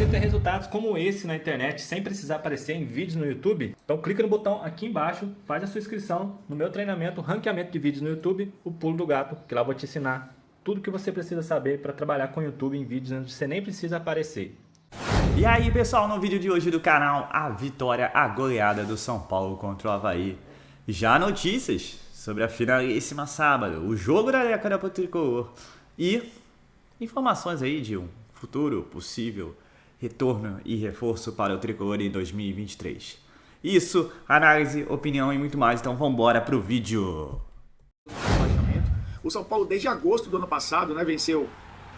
querer ter resultados como esse na internet sem precisar aparecer em vídeos no YouTube? Então clica no botão aqui embaixo, faz a sua inscrição no meu treinamento Ranqueamento de Vídeos no YouTube, o Pulo do Gato, que lá eu vou te ensinar tudo que você precisa saber para trabalhar com o YouTube em vídeos onde você nem precisa aparecer. E aí pessoal, no vídeo de hoje do canal, a vitória, a goleada do São Paulo contra o Avaí. Já notícias sobre a finalíssima sábado, o jogo da década pro Tricolor e informações aí de um futuro possível retorno e reforço para o Tricolor em 2023. Isso, análise, opinião e muito mais, então vamos embora pro vídeo. O São Paulo desde agosto do ano passado, né, venceu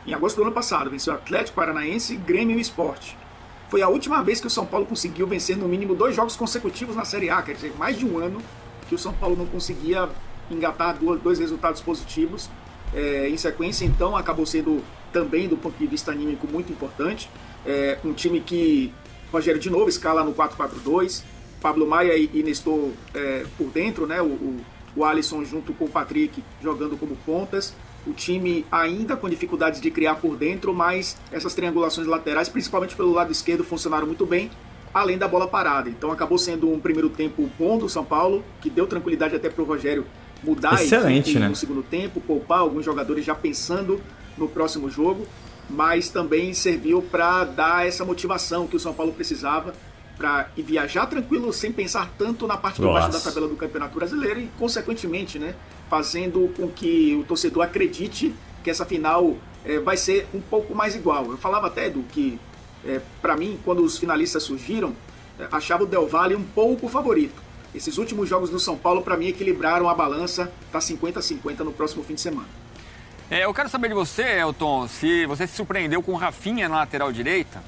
o Atlético Paranaense, Grêmio e Sport. Foi a última vez que o São Paulo conseguiu vencer no mínimo 2 jogos consecutivos na Série A, quer dizer, mais de um ano que o São Paulo não conseguia engatar dois resultados positivos em sequência, então acabou sendo também do ponto de vista anímico muito importante. Um time que Rogério de novo escala no 4-4-2, Pablo Maia e Nestor por dentro, né, o Alisson junto com o Patrick jogando como pontas. O time ainda com dificuldades de criar por dentro, mas essas triangulações laterais, principalmente pelo lado esquerdo, funcionaram muito bem, além da bola parada. Então acabou sendo um primeiro tempo bom do São Paulo, que deu tranquilidade até para o Rogério mudar a equipe no segundo tempo, poupar alguns jogadores já pensando no próximo jogo, mas também serviu para dar essa motivação que o São Paulo precisava para viajar tranquilo, sem pensar tanto na parte de baixo da tabela do Campeonato Brasileiro e, consequentemente, né, fazendo com que o torcedor acredite que essa final vai ser um pouco mais igual. Eu falava até do que, para mim, quando os finalistas surgiram, achava o Del Valle um pouco favorito. Esses últimos jogos do São Paulo, para mim, equilibraram a balança, tá 50-50 no próximo fim de semana. Eu quero saber de você, Elton, se você se surpreendeu com o Rafinha na lateral direita,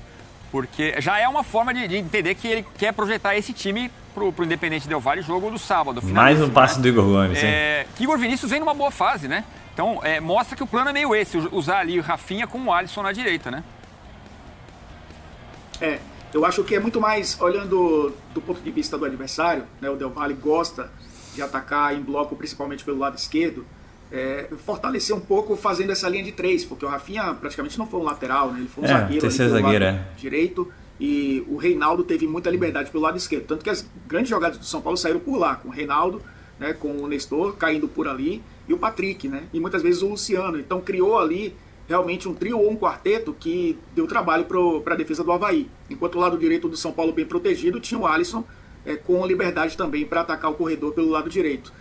porque já é uma forma de entender que ele quer projetar esse time pro Independente Del Valle, jogo do sábado. Mais um passe, né, do Igor Gomes, hein? Que Igor Vinícius vem numa boa fase, né? Então, mostra que o plano é meio esse, usar ali o Rafinha com o Alisson na direita, né? Eu acho que é muito mais, olhando do ponto de vista do adversário, né, o Del Valle gosta de atacar em bloco, principalmente pelo lado esquerdo, fortalecer um pouco fazendo essa linha de 3, porque o Rafinha praticamente não foi um lateral, né? Ele foi um zagueiro ali pelo lado direito, e o Reinaldo teve muita liberdade pelo lado esquerdo, tanto que as grandes jogadas do São Paulo saíram por lá, com o Reinaldo, né, com o Nestor caindo por ali, e o Patrick, né, e muitas vezes o Luciano. Então criou ali realmente um trio ou um quarteto que deu trabalho para a defesa do Avaí, enquanto o lado direito do São Paulo bem protegido tinha o Alisson com liberdade também para atacar o corredor pelo lado direito.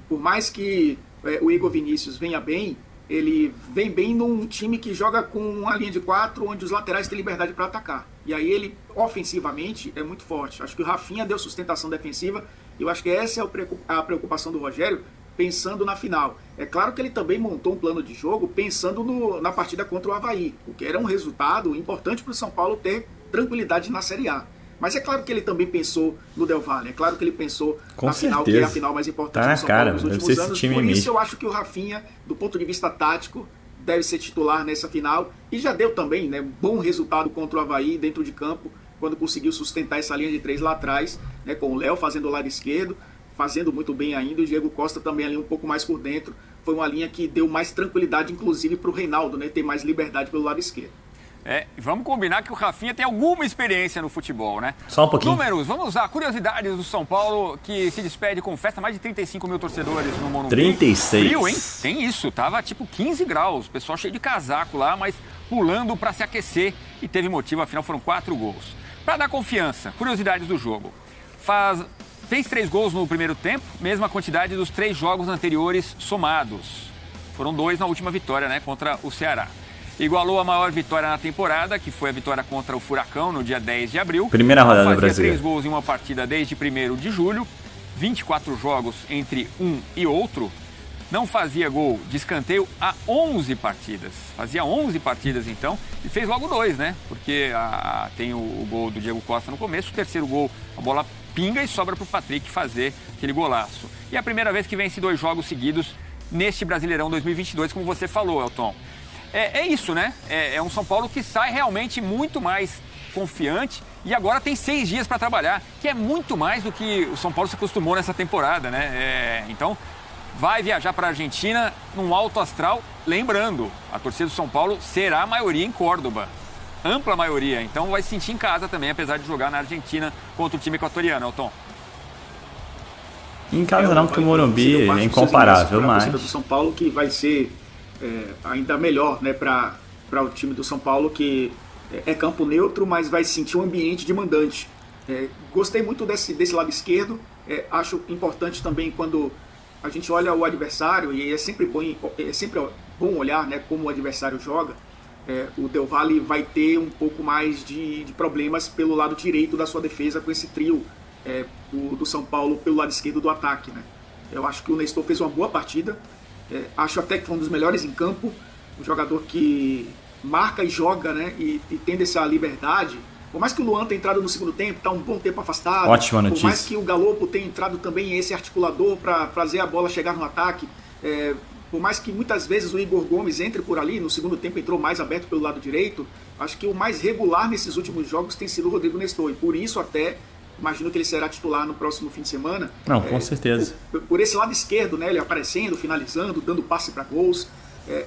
Por mais que o Igor Vinícius venha bem, ele vem bem num time que joga com uma linha de 4, onde os laterais têm liberdade para atacar. E aí ele, ofensivamente, é muito forte. Acho que o Rafinha deu sustentação defensiva, e eu acho que essa é a preocupação do Rogério, pensando na final. É claro que ele também montou um plano de jogo pensando na partida contra o Avaí, o que era um resultado importante para o São Paulo ter tranquilidade na Série A. Mas é claro que ele também pensou no Del Valle, é claro que ele pensou na final, que é a final mais importante do São Paulo nos últimos anos. Por isso eu acho que o Rafinha, do ponto de vista tático, deve ser titular nessa final. E já deu também, né, bom resultado contra o Avaí dentro de campo, quando conseguiu sustentar essa linha de 3 lá atrás, né, com o Léo fazendo o lado esquerdo, fazendo muito bem ainda, o Diego Costa também ali um pouco mais por dentro. Foi uma linha que deu mais tranquilidade, inclusive, para o Reinaldo, né, ter mais liberdade pelo lado esquerdo. Vamos combinar que o Rafinha tem alguma experiência no futebol, né? Só um pouquinho. Números, vamos lá. Curiosidades do São Paulo, que se despede com festa. Mais de 35 mil torcedores no Morumbi. 36. Frio, hein? Tem isso. Tava tipo 15 graus. O pessoal cheio de casaco lá, mas pulando para se aquecer. E teve motivo, afinal foram 4 gols. Para dar confiança, curiosidades do jogo. Fez 3 gols no primeiro tempo, mesma quantidade dos 3 jogos anteriores somados. Foram 2 na última vitória, né? Contra o Ceará. Igualou a maior vitória na temporada, que foi a vitória contra o Furacão no dia 10 de abril. Primeira rodada do Brasileiro. 3 gols em uma partida desde 1º de julho, 24 jogos entre um e outro. Não fazia gol de escanteio há 11 partidas. Fazia 11 partidas então e fez logo 2, né? Porque tem o gol do Diego Costa no começo, o terceiro gol, a bola pinga e sobra para o Patrick fazer aquele golaço. E é a primeira vez que vence 2 jogos seguidos neste Brasileirão 2022, como você falou, Elton. É isso, né? É um São Paulo que sai realmente muito mais confiante e agora tem 6 dias para trabalhar, que é muito mais do que o São Paulo se acostumou nessa temporada, né? Então, vai viajar para a Argentina num alto astral. Lembrando, a torcida do São Paulo será a maioria em Córdoba. ampla maioria. Então vai se sentir em casa também, apesar de jogar na Argentina contra o time equatoriano, Elton. Em casa não, porque o Morumbi é incomparável, mas... A torcida do São Paulo que vai ser ainda melhor, né, para o time do São Paulo, que é campo neutro, mas vai sentir um ambiente de mandante. Gostei muito desse lado esquerdo. Acho importante também quando a gente olha o adversário, e é sempre bom olhar, né, como o adversário joga. O Del Valle vai ter um pouco mais de problemas pelo lado direito da sua defesa com esse trio do São Paulo pelo lado esquerdo do ataque, né? Eu acho que o Nestor fez uma boa partida, acho até que foi um dos melhores em campo, um jogador que marca e joga, né, e tem essa liberdade. Por mais que o Luan tenha entrado no segundo tempo, está um bom tempo afastado. Ótima notícia. Por mais que o Galopo tenha entrado também esse articulador para fazer a bola chegar no ataque, por mais que muitas vezes o Igor Gomes entre por ali, no segundo tempo entrou mais aberto pelo lado direito, acho que o mais regular nesses últimos jogos tem sido o Rodrigo Nestor, e por isso até imagino que ele será titular no próximo fim de semana. Não, com certeza. Por esse lado esquerdo, né, ele aparecendo, finalizando, dando passe para gols.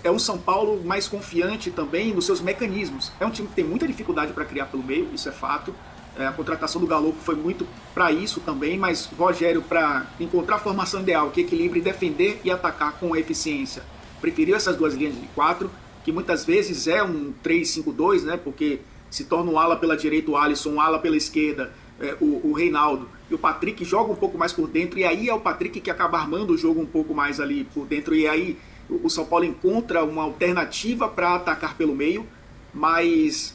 É um São Paulo mais confiante também nos seus mecanismos. É um time que tem muita dificuldade para criar pelo meio, isso é fato. A contratação do Galopo foi muito para isso também, mas Rogério, para encontrar a formação ideal que equilibre defender e atacar com eficiência, preferiu essas duas linhas de 4, que muitas vezes é um 3-5-2, né, porque se torna um ala pela direita o Alisson, um ala pela esquerda o Reinaldo, e o Patrick joga um pouco mais por dentro, e aí é o Patrick que acaba armando o jogo um pouco mais ali por dentro, e aí o São Paulo encontra uma alternativa para atacar pelo meio, mas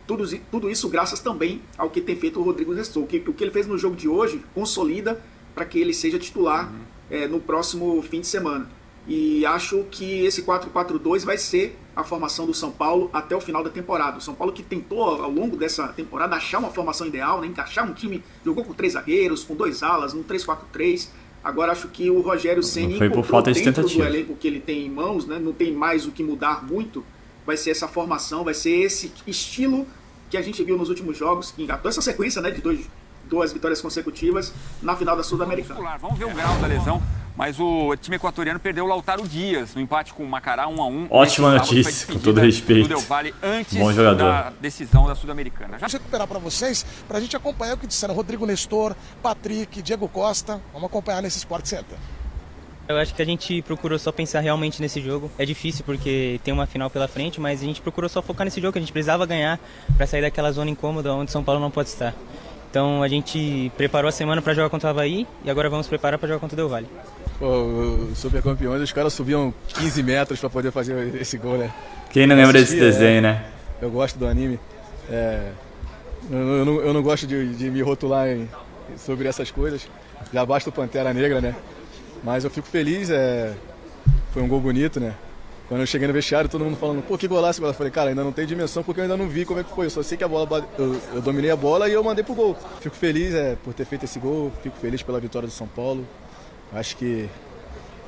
tudo isso graças também ao que tem feito o Rodrigo Nestor. O que ele fez no jogo de hoje consolida para que ele seja titular no próximo fim de semana. E acho que esse 4-4-2 vai ser a formação do São Paulo até o final da temporada. O São Paulo que tentou ao longo dessa temporada achar uma formação ideal, né, encaixar um time, jogou com 3 zagueiros, com 2 alas, num 3-4-3. Agora acho que o Rogério Ceni encontrou dentro do elenco que ele tem em mãos, né, não tem mais o que mudar muito, vai ser essa formação, vai ser esse estilo que a gente viu nos últimos jogos, que engatou essa sequência, né, de duas vitórias consecutivas na final da Sul-Americana. Vamos ver o grau da lesão, mas o time equatoriano perdeu o Lautaro Dias no empate com o Macará 1-1. Ótima notícia, com todo respeito. Do Del Valle antes bom jogador. Da decisão da Sul-Americana. Vou recuperar para vocês, para a gente acompanhar o que disseram Rodrigo Nestor, Patrick, Diego Costa. Vamos acompanhar nesse Sport Center. Eu acho que a gente procurou só pensar realmente nesse jogo. É difícil porque tem uma final pela frente, mas a gente procurou só focar nesse jogo, que a gente precisava ganhar para sair daquela zona incômoda onde São Paulo não pode estar. Então a gente preparou a semana para jogar contra o Avaí e agora vamos preparar para jogar contra o Del Valle. Super campeões, os caros subiam 15 metros para poder fazer esse gol, né? Quem não lembra desse desenho, né? Eu gosto do anime. Eu não gosto de me rotular sobre essas coisas. Já basta o Pantera Negra, né? Mas eu fico feliz, foi um gol bonito, né? Quando eu cheguei no vestiário, todo mundo falando, pô, que golaço. Eu falei, cara, ainda não tem dimensão porque eu ainda não vi como é que foi. Eu só sei que a bola, eu dominei a bola e eu mandei pro gol. Fico feliz por ter feito esse gol, fico feliz pela vitória do São Paulo. Acho que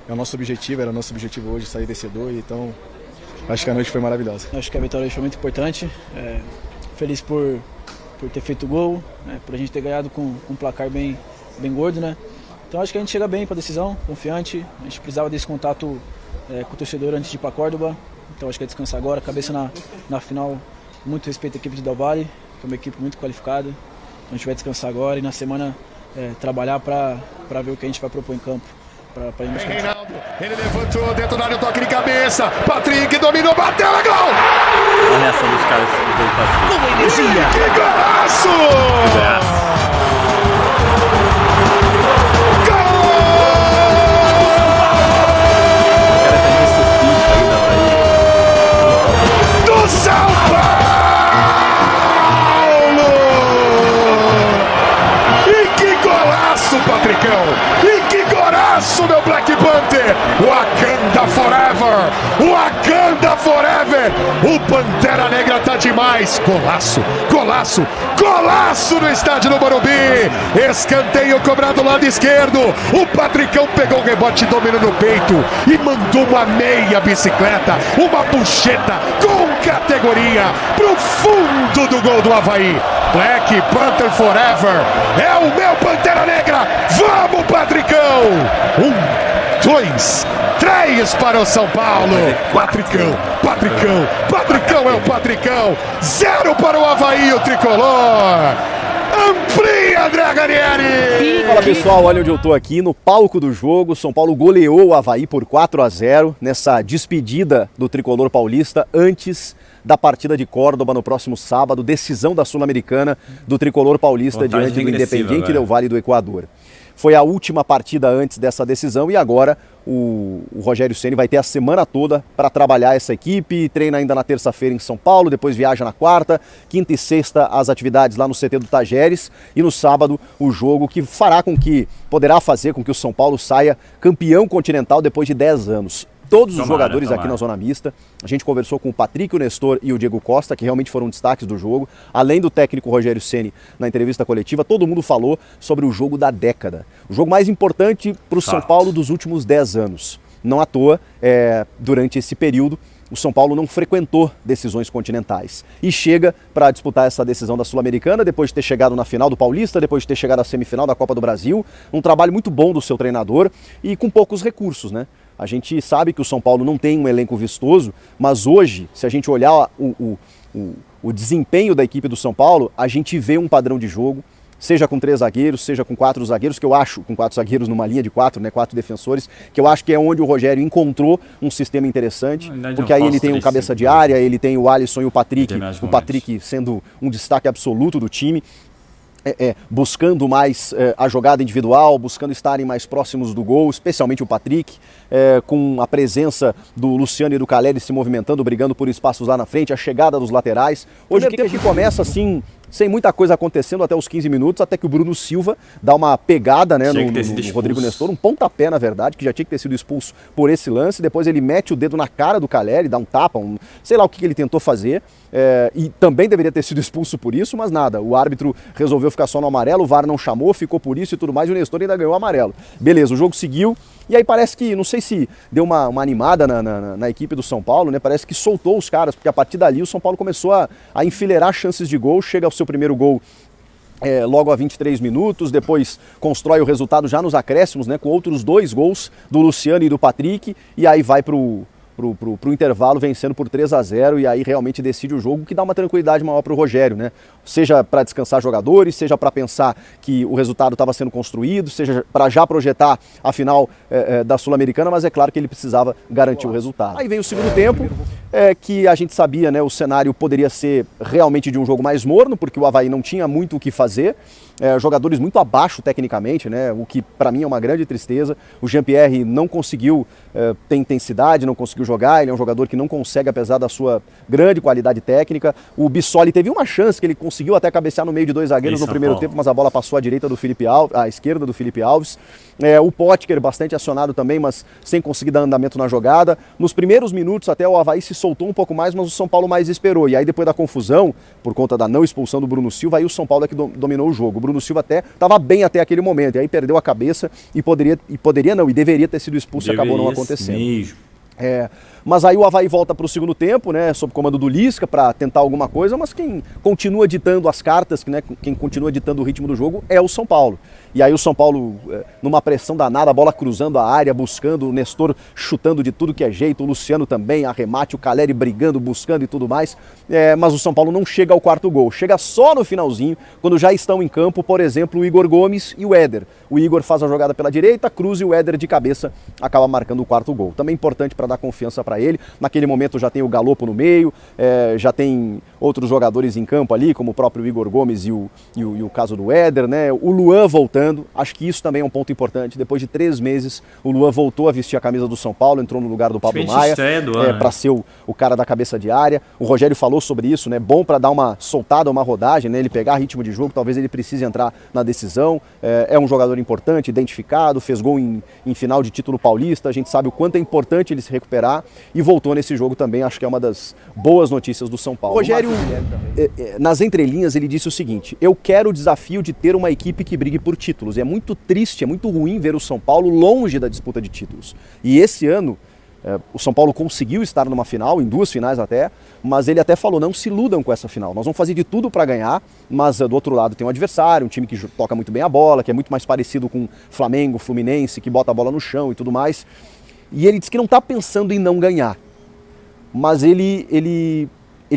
era o nosso objetivo hoje, sair vencedor, então acho que a noite foi maravilhosa. Acho que a vitória hoje foi muito importante, feliz por ter feito o gol, né, por a gente ter ganhado com um placar bem gordo, né? Então acho que a gente chega bem para a decisão, confiante, a gente precisava desse contato com o torcedor antes de ir para Córdoba, então acho que é descansar agora, cabeça na final, muito respeito à equipe de Del Valle, que é uma equipe muito qualificada, então a gente vai descansar agora e na semana trabalhar para ver o que a gente vai propor em campo. Reinaldo, ele levantou dentro da área, toque de cabeça, Patrick dominou, bateu, é gol! Olha a reação dos caras do gol do Patrick. Boa energia! Que golaço! São Paulo! E que golaço, Patricão! E que golaço, meu Black Panther! Wakanda Forever! Wakanda Forever! O Pantera Negra tá demais! Golaço! Golaço! Golaço no estádio do Morumbi! Escanteio cobrado do lado esquerdo! O Patricão pegou o rebote, dominou no peito e mandou uma meia bicicleta, uma puxeta com categoria pro fundo do gol do Avaí. Black Panther Forever. É o meu Pantera Negra. Vamos, Patricão. 1, 2, 3 para o São Paulo. Patricão é o Patricão. 0 para o Avaí, o tricolor. Amplia, André Ranieri! Fala pessoal, olha onde eu tô aqui no palco do jogo. São Paulo goleou o Avaí por 4-0 nessa despedida do tricolor paulista antes da partida de Córdoba no próximo sábado, decisão da Sul-Americana do tricolor paulista diante do Independiente Del Valle do Equador. Foi a última partida antes dessa decisão e agora o Rogério Ceni vai ter a semana toda para trabalhar essa equipe. Treina ainda na terça-feira em São Paulo, depois viaja na quarta, quinta e sexta as atividades lá no CT do Tajeres e no sábado o jogo que poderá fazer com que o São Paulo saia campeão continental depois de 10 anos. Todos os jogadores aqui na zona mista, a gente conversou com o Patrick, o Nestor e o Diego Costa, que realmente foram destaques do jogo, além do técnico Rogério Ceni na entrevista coletiva, todo mundo falou sobre o jogo da década, o jogo mais importante para o São Paulo dos últimos 10 anos. Não à toa, durante esse período, o São Paulo não frequentou decisões continentais e chega para disputar essa decisão da Sul-Americana, depois de ter chegado na final do Paulista, depois de ter chegado à semifinal da Copa do Brasil, um trabalho muito bom do seu treinador e com poucos recursos, né? A gente sabe que o São Paulo não tem um elenco vistoso, mas hoje, se a gente olhar o desempenho da equipe do São Paulo, a gente vê um padrão de jogo, seja com 3 zagueiros, seja com 4 zagueiros, que eu acho, com 4 zagueiros numa linha de 4, né, 4 defensores, que eu acho que é onde o Rogério encontrou um sistema interessante, porque aí ele tem um cabeça de área, ele tem o Alisson e o Patrick sendo um destaque absoluto do time. Buscando mais a jogada individual, buscando estarem mais próximos do gol, especialmente o Patrick, com a presença do Luciano e do Caleri se movimentando, brigando por espaços lá na frente, a chegada dos laterais. Hoje o que a gente começa assim, sem muita coisa acontecendo até os 15 minutos, até que o Bruno Silva dá uma pegada, né, no Rodrigo Nestor, um pontapé na verdade, que já tinha que ter sido expulso por esse lance, depois ele mete o dedo na cara do Caleri, dá um tapa, sei lá o que ele tentou fazer, e também deveria ter sido expulso por isso, mas nada, o árbitro resolveu ficar só no amarelo, o VAR não chamou, ficou por isso e tudo mais, e o Nestor ainda ganhou o amarelo. Beleza, o jogo seguiu, e aí parece que, não sei se deu uma animada na equipe do São Paulo, né? Parece que soltou os caras, porque a partir dali o São Paulo começou a enfileirar chances de gol, chega ao seu primeiro gol logo a 23 minutos, depois constrói o resultado já nos acréscimos, né? Com outros 2 gols do Luciano e do Patrick, e aí vai pro intervalo vencendo por 3-0 e aí realmente decide o jogo, que dá uma tranquilidade maior para o Rogério, né? Seja para descansar jogadores, seja para pensar que o resultado estava sendo construído, seja para já projetar a final da Sul-Americana, mas é claro que ele precisava garantir o resultado. Aí vem o segundo tempo, que a gente sabia, né? O cenário poderia ser realmente de um jogo mais morno, porque o Avaí não tinha muito o que fazer, jogadores muito abaixo tecnicamente, né? O que para mim é uma grande tristeza. O Jean-Pierre não conseguiu ter intensidade, não conseguiu jogar, ele é um jogador que não consegue, apesar da sua grande qualidade técnica. O Bissoli teve uma chance que ele conseguiu até cabecear no meio de 2 zagueiros no primeiro tempo, mas a bola passou à esquerda do Felipe Alves. O Potker bastante acionado também, mas sem conseguir dar andamento na jogada. Nos primeiros minutos até o Avaí se soltou um pouco mais, mas o São Paulo mais esperou. E aí depois da confusão, por conta da não expulsão do Bruno Silva, aí o São Paulo é que dominou o jogo. O Bruno Silva até estava bem até aquele momento, e aí perdeu a cabeça e deveria ter sido expulso e acabou não acontecendo. Mesmo. Mas aí o Avaí volta para o segundo tempo, né, sob comando do Lisca, para tentar alguma coisa, mas quem continua ditando as cartas, né, quem continua ditando o ritmo do jogo é o São Paulo. E aí o São Paulo, numa pressão danada, a bola cruzando a área, buscando, o Nestor chutando de tudo que é jeito, o Luciano também, arremate, o Caleri brigando, buscando e tudo mais, mas o São Paulo não chega ao 4º gol, chega só no finalzinho, quando já estão em campo, por exemplo, o Igor Gomes e o Éder. O Igor faz a jogada pela direita, cruza e o Éder de cabeça acaba marcando o 4º gol. Também importante para dar confiança para ele. Naquele momento já tem o Galopo no meio, já tem outros jogadores em campo ali, como o próprio Igor Gomes e o caso do Éder, né? O Luan voltando, acho que isso também é um ponto importante. Depois de 3 meses, o Luan voltou a vestir a camisa do São Paulo, entrou no lugar do Pablo Maia, para ser o cara da cabeça de área. O Rogério falou sobre isso, né? Bom para dar uma soltada, uma rodagem, né? Ele pegar ritmo de jogo, talvez ele precise entrar na decisão. É um jogador importante, identificado, fez gol em final de título paulista, a gente sabe o quanto é importante ele se recuperar e voltou nesse jogo também, acho que é uma das boas notícias do São Paulo. O Rogério, nas entrelinhas, ele disse o seguinte: eu quero o desafio de ter uma equipe que brigue por títulos. É muito triste, é muito ruim ver o São Paulo longe da disputa de títulos. E esse ano, O São Paulo conseguiu estar numa final, em 2 finais até, mas ele até falou, não se iludam com essa final. Nós vamos fazer de tudo para ganhar, mas do outro lado tem um adversário, um time que toca muito bem a bola, que é muito mais parecido com Flamengo, Fluminense, que bota a bola no chão e tudo mais. E ele disse que não está pensando em não ganhar, mas ele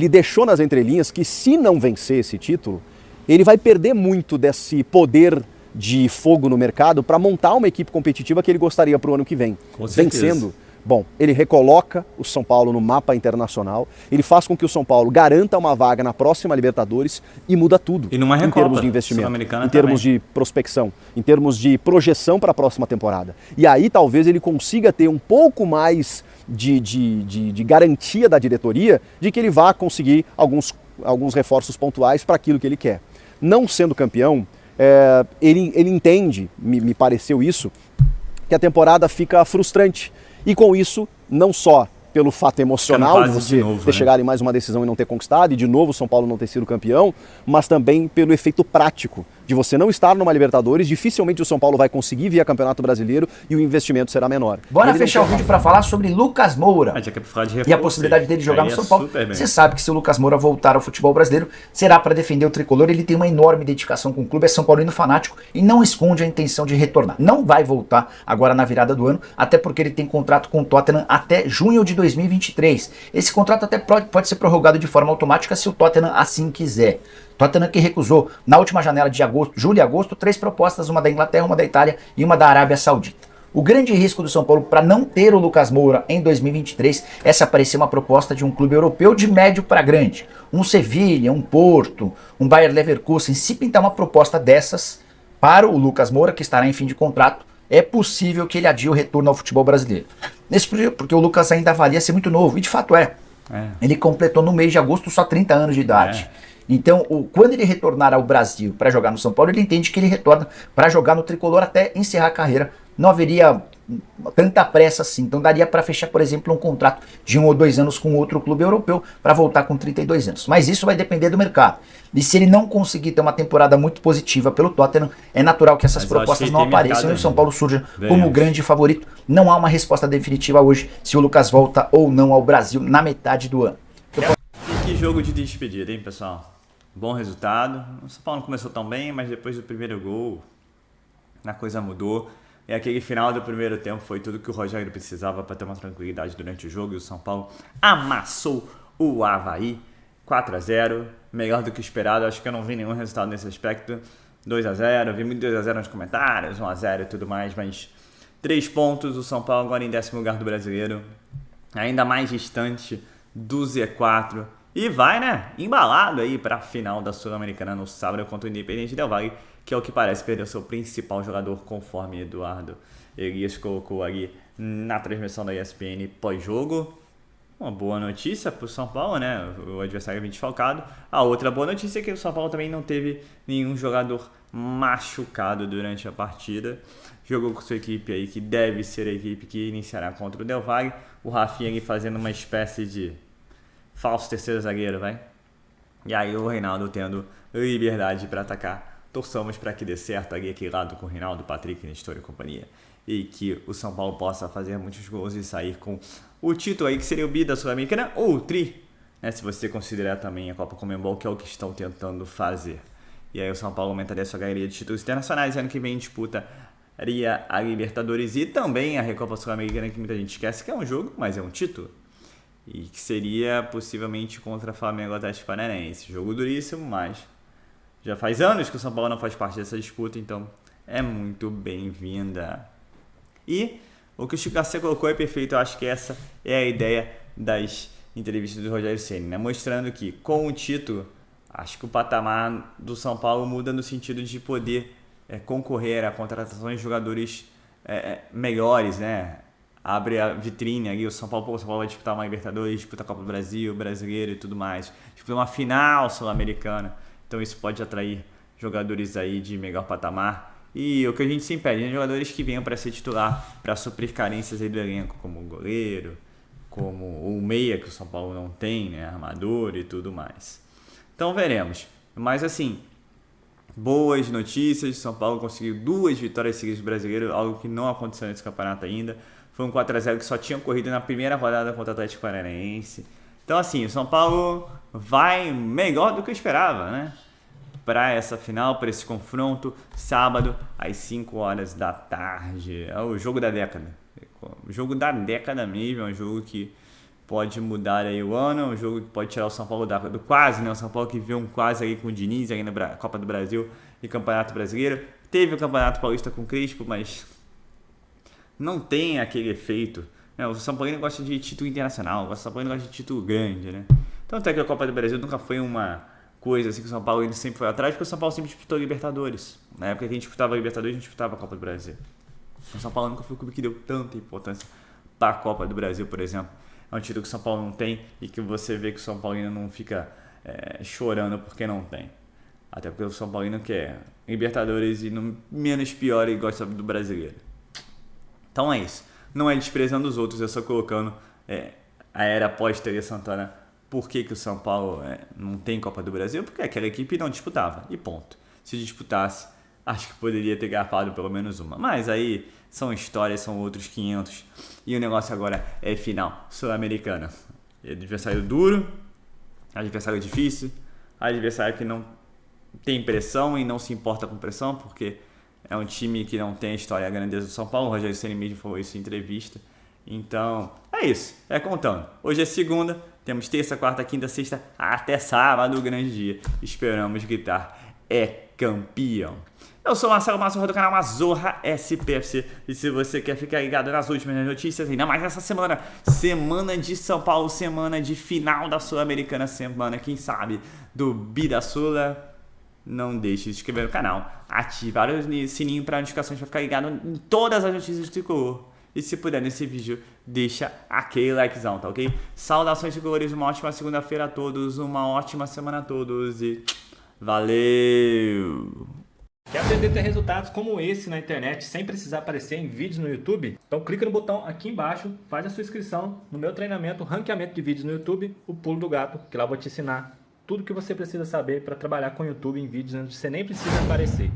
deixou nas entrelinhas que se não vencer esse título, ele vai perder muito desse poder de fogo no mercado para montar uma equipe competitiva que ele gostaria para o ano que vem. Vencendo, bom, ele recoloca o São Paulo no mapa internacional, ele faz com que o São Paulo garanta uma vaga na próxima Libertadores e muda tudo. E numa em Recopa, termos de investimento, em termos também. de prospecção, em termos de projeção para a próxima temporada. E aí talvez ele consiga ter um pouco mais de garantia da diretoria de que ele vá conseguir alguns reforços pontuais para aquilo que ele quer. Não sendo campeão, ele entende, me pareceu isso, que a temporada fica frustrante. E com isso, não só pelo fato emocional de você ter chegado em mais uma decisão e não ter conquistado, e de novo o São Paulo não ter sido campeão, mas também pelo efeito prático de você não estar numa Libertadores, dificilmente o São Paulo vai conseguir via Campeonato Brasileiro e o investimento será menor. Bora fechar o vídeo para falar sobre Lucas Moura e a possibilidade dele jogar no São Paulo. Você sabe que se o Lucas Moura voltar ao futebol brasileiro, será para defender o tricolor. Ele tem uma enorme identificação com o clube, é São Paulino fanático e não esconde a intenção de retornar. Não vai voltar agora na virada do ano, até porque ele tem contrato com o Tottenham até junho de 2023. Esse contrato até pode ser prorrogado de forma automática se o Tottenham assim quiser. Tottenham que recusou na última janela de julho e agosto 3 propostas, uma da Inglaterra, uma da Itália e uma da Arábia Saudita. O grande risco do São Paulo para não ter o Lucas Moura em 2023 é se aparecer uma proposta de um clube europeu de médio para grande. Um Sevilha, um Porto, um Bayer Leverkusen. Se pintar uma proposta dessas para o Lucas Moura, que estará em fim de contrato, é possível que ele adie o retorno ao futebol brasileiro. Porque o Lucas ainda avalia ser muito novo, e de fato é. Ele completou no mês de agosto só 30 anos de idade. Então, quando ele retornar ao Brasil para jogar no São Paulo, ele entende que ele retorna para jogar no tricolor até encerrar a carreira. Não haveria tanta pressa assim. Então daria para fechar, por exemplo, um contrato de 1 ou 2 anos com outro clube europeu para voltar com 32 anos. Mas isso vai depender do mercado. E se ele não conseguir ter uma temporada muito positiva pelo Tottenham, é natural que essas propostas não apareçam e o São Paulo surja como grande favorito. Não há uma resposta definitiva hoje se o Lucas volta ou não ao Brasil na metade do ano. E que jogo de despedida, hein, pessoal? Bom resultado. O São Paulo não começou tão bem, mas depois do primeiro gol, a coisa mudou. E aquele final do primeiro tempo foi tudo que o Rogério precisava para ter uma tranquilidade durante o jogo. E o São Paulo amassou o Avaí 4-0. Melhor do que esperado. Acho que eu não vi nenhum resultado nesse aspecto. 2-0. Vi muito 2-0 nos comentários, 1-0 e tudo mais. Mas 3 pontos. O São Paulo agora em 10º lugar do Brasileiro. Ainda mais distante do Z4. E vai, né, embalado aí para a final da Sul-Americana no sábado contra o Independiente Del Valle, que é o que parece perder o seu principal jogador, conforme Eduardo Elias colocou ali na transmissão da ESPN pós-jogo. Uma boa notícia para o São Paulo, né, o adversário vem desfalcado. A outra boa notícia é que o São Paulo também não teve nenhum jogador machucado durante a partida. Jogou com sua equipe aí, que deve ser a equipe que iniciará contra o Del Valle. O Rafinha ali fazendo uma espécie de falso terceiro zagueiro, vai. E aí o Reinaldo tendo liberdade para atacar. Torçamos para que dê certo ali aquele lado com o Reinaldo, Patrick, Nestor e companhia. E que o São Paulo possa fazer muitos gols e sair com o título aí, que seria o bi da Sul-Americana ou o tri, né, se você considerar também a Copa Conmebol, que é o que estão tentando fazer. E aí o São Paulo aumentaria sua galeria de títulos internacionais e ano que vem disputaria a Libertadores e também a Recopa Sul-Americana, que muita gente esquece que é um jogo, mas é um título. E que seria possivelmente contra Flamengo Atlético Paranaense. Jogo duríssimo, mas já faz anos que o São Paulo não faz parte dessa disputa, então é muito bem-vinda. E o que o Chico Garcia colocou é perfeito, eu acho que essa é a ideia das entrevistas do Rogério Ceni, né? Mostrando que com o título, acho que o patamar do São Paulo muda no sentido de poder concorrer a contratações de jogadores melhores, né? Abre a vitrine ali, o São Paulo vai disputar uma Libertadores, disputar a Copa do Brasil, Brasileiro e tudo mais. Disputar uma final sul-americana. Então isso pode atrair jogadores aí de melhor patamar. E o que a gente sempre pede, né? Jogadores que venham para ser titular, para suprir carências aí do elenco, como o goleiro, como o meia, que o São Paulo não tem, né? Armador e tudo mais. Então veremos. Mas assim, boas notícias. São Paulo conseguiu 2 vitórias seguidas do Brasileiro, algo que não aconteceu nesse campeonato ainda. Foi um 4-0 que só tinha ocorrido na primeira rodada contra o Atlético Paranaense. Então assim, o São Paulo vai melhor do que eu esperava, né? Para essa final, para esse confronto, sábado às 5 horas da tarde. É o jogo da década. O jogo da década mesmo, é um jogo que pode mudar aí o ano, é um jogo que pode tirar o São Paulo do quase, né? O São Paulo que viu um quase aí com o Diniz aí na Copa do Brasil e Campeonato Brasileiro. Teve o Campeonato Paulista com o Crespo, mas não tem aquele efeito. Né? O São Paulo gosta de título internacional, o São Paulo gosta de título grande, né? Tanto é que a Copa do Brasil nunca foi uma coisa assim que o São Paulo sempre foi atrás, porque o São Paulo sempre disputou Libertadores. Na época que a gente disputava a Libertadores, a gente disputava a Copa do Brasil. O São Paulo nunca foi o clube que deu tanta importância para a Copa do Brasil, por exemplo. É um título que o São Paulo não tem e que você vê que o São Paulino não fica chorando porque não tem. Até porque o São Paulino quer Libertadores e no menos pior e gosta do brasileiro. Então é isso. Não é desprezando os outros, é só colocando a era pós-Tele Santana. Por que o São Paulo não tem Copa do Brasil? Porque aquela equipe não disputava, e ponto. Se disputasse, acho que poderia ter garfado pelo menos uma. Mas aí são histórias, são outros 500. E o negócio agora é final sul-americana. Adversário duro, adversário difícil, adversário que não tem pressão e não se importa com pressão, porque é um time que não tem a história e a grandeza do São Paulo. O Rogério Ceni mesmo falou isso em entrevista. Então, é isso. É contando. Hoje é segunda, temos terça, quarta, quinta, sexta, até sábado, o grande dia. Esperamos gritar, é campeão. Eu sou o Marcelo Mazorra do canal Mazorra SPFC. E se você quer ficar ligado nas últimas notícias, ainda mais nessa semana, semana de São Paulo, semana de final da Sul-Americana, semana, quem sabe, do Birassula, não deixe de se inscrever no canal, ativar o sininho para notificações para ficar ligado em todas as notícias do Tricolor. E se puder nesse vídeo, deixa aquele likezão, tá ok? Saudações tricolores, uma ótima segunda-feira a todos, uma ótima semana a todos e valeu! Quer aprender a ter resultados como esse na internet sem precisar aparecer em vídeos no YouTube? Então clica no botão aqui embaixo, faz a sua inscrição no meu treinamento, ranqueamento de vídeos no YouTube, o Pulo do Gato, que lá eu vou te ensinar tudo que você precisa saber para trabalhar com o YouTube em vídeos onde você nem precisa aparecer.